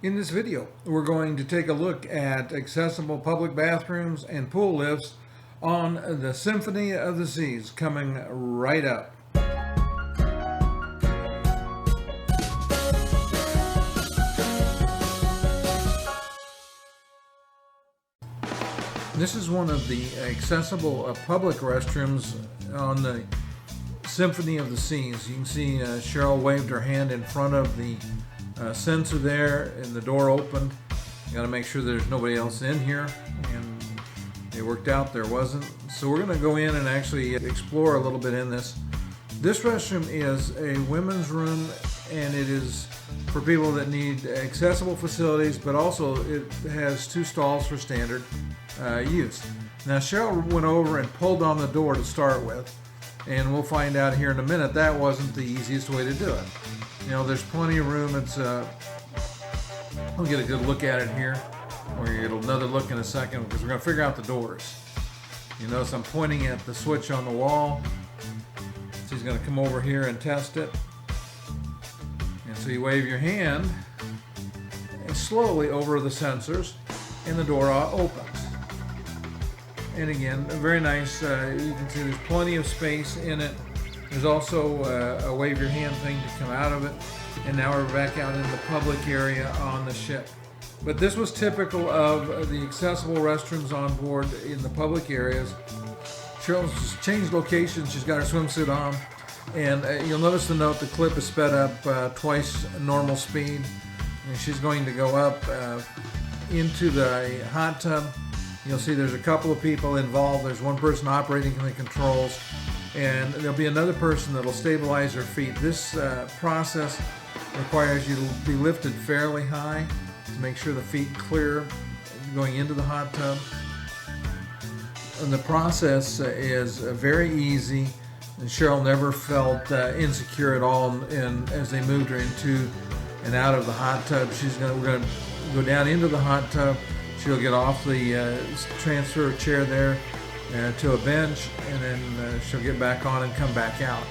In this video, we're going to take a look at accessible public bathrooms and pool lifts on the Symphony of the Seas, coming right up. This is one of the accessible public restrooms on the Symphony of the Seas. You can see Cheryl waved her hand in front of the sensor there, and the door opened. You got to make sure there's nobody else in here, and it worked out there wasn't. So we're going to go in and actually explore a little bit in this. This restroom is a women's room, and it is for people that need accessible facilities, but also it has 2 stalls for standard use. Now Cheryl went over and pulled on the door to start with, and we'll find out here in a minute that wasn't the easiest way to do it. You know, there's plenty of room. It's we'll get a good look at it here, or you get another look in a second, because we're going to figure out the doors. You notice I'm pointing at the switch on the wall. So he's going to come over here and test it. And so you wave your hand and slowly over the sensors, and the door opens. And again, very nice. You can see there's plenty of space in it. There's also a wave your hand thing to come out of it. And now we're back out in the public area on the ship. But this was typical of the accessible restrooms on board in the public areas. Cheryl's just changed location. She's got her swimsuit on. And you'll notice the note, the clip is sped up twice normal speed. And she's going to go up into the hot tub. You'll see there's a couple of people involved. There's one person operating the controls, and there'll be another person that'll stabilize her feet. This process requires you to be lifted fairly high to make sure the feet clear going into the hot tub. And the process is very easy, and Cheryl never felt insecure at all. And as they moved her into and out of the hot tub, we're going to go down into the hot tub. She'll get off the transfer chair there to a bench, and then she'll get back on and come back out.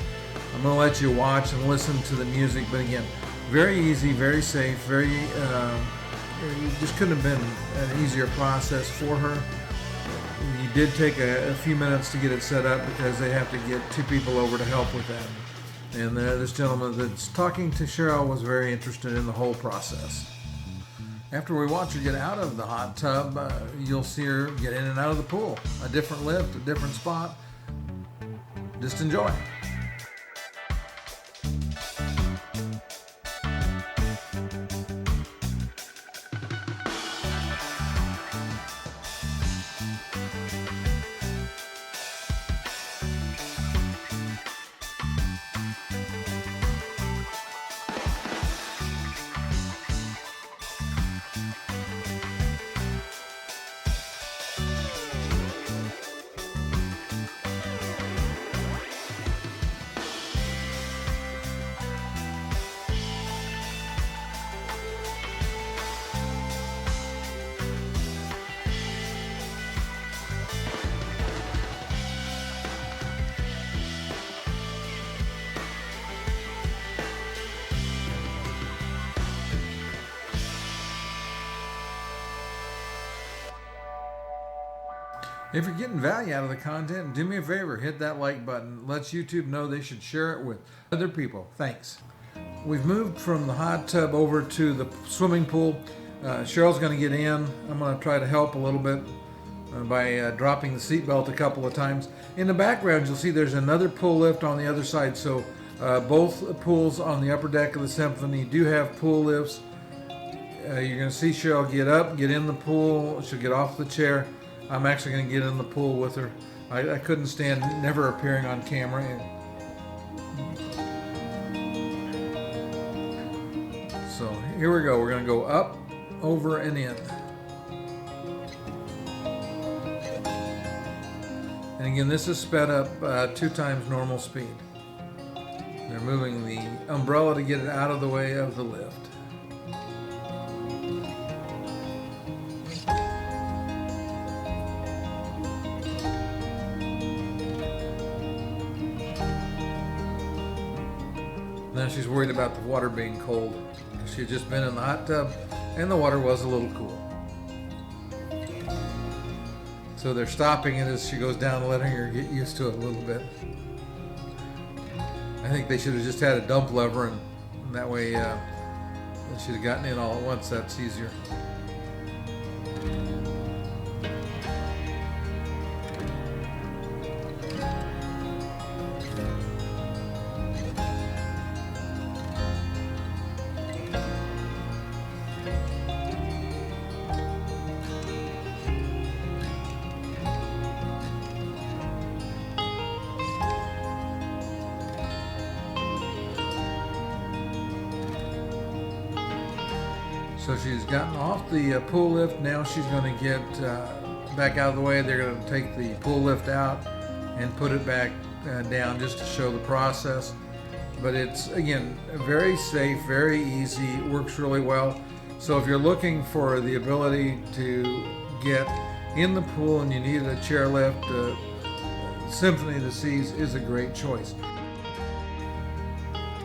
I'm going to let you watch and listen to the music, but again, very easy, very safe, it just couldn't have been an easier process for her. You did take a few minutes to get it set up because they have to get 2 people over to help with that. And this gentleman that's talking to Cheryl was very interested in the whole process. After we watch her get out of the hot tub, you'll see her get in and out of the pool. A different lift, a different spot. Just enjoy. If you're getting value out of the content, do me a favor, hit that like button. Lets YouTube know they should share it with other people. Thanks. We've moved from the hot tub over to the swimming pool. Cheryl's going to get in. I'm going to try to help a little bit by dropping the seatbelt a couple of times. In the background, you'll see there's another pool lift on the other side. So both pools on the upper deck of the Symphony do have pool lifts. You're going to see Cheryl get up, get in the pool. She'll get off the chair. I'm actually going to get in the pool with her. I couldn't stand never appearing on camera. So here we go. We're going to go up, over, and in. And again, this is sped up 2 times normal speed. They're moving the umbrella to get it out of the way of the lift. Now she's worried about the water being cold. She had just been in the hot tub, and the water was a little cool. So they're stopping it as she goes down, letting her get used to it a little bit. I think they should have just had a dump lever, and that way she'd have gotten in all at once. That's easier. So she's gotten off the pool lift. Now she's going to get back out of the way. They're going to take the pool lift out and put it back down just to show the process. But it's, again, very safe, very easy, works really well. So if you're looking for the ability to get in the pool and you need a chairlift, Symphony of the Seas is a great choice.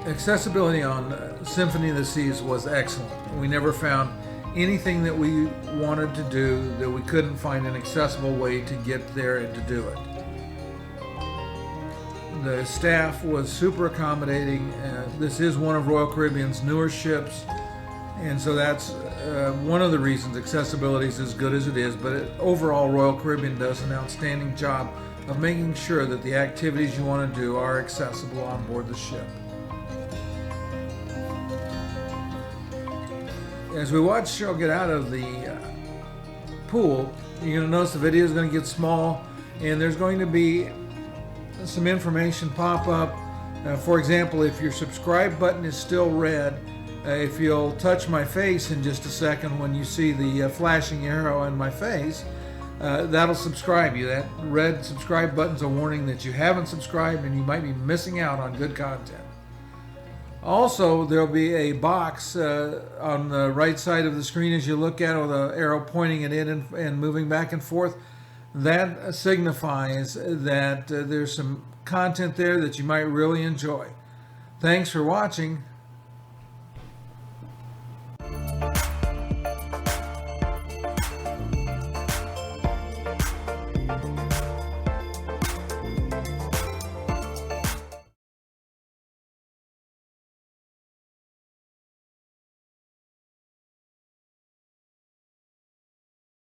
Accessibility on Symphony of the Seas was excellent. We never found anything that we wanted to do that we couldn't find an accessible way to get there and to do it. The staff was super accommodating. This is one of Royal Caribbean's newer ships, and so that's one of the reasons accessibility is as good as it is. But overall, Royal Caribbean does an outstanding job of making sure that the activities you want to do are accessible on board the ship. As we watch Cheryl get out of the pool, you're going to notice the video is going to get small, and there's going to be some information pop up. For example, if your subscribe button is still red, if you'll touch my face in just a second when you see the flashing arrow in my face, that'll subscribe you. That red subscribe button's a warning that you haven't subscribed and you might be missing out on good content. Also, there'll be a box on the right side of the screen as you look at it with an arrow pointing it in and moving back and forth. That signifies that there's some content there that you might really enjoy. Thanks for watching.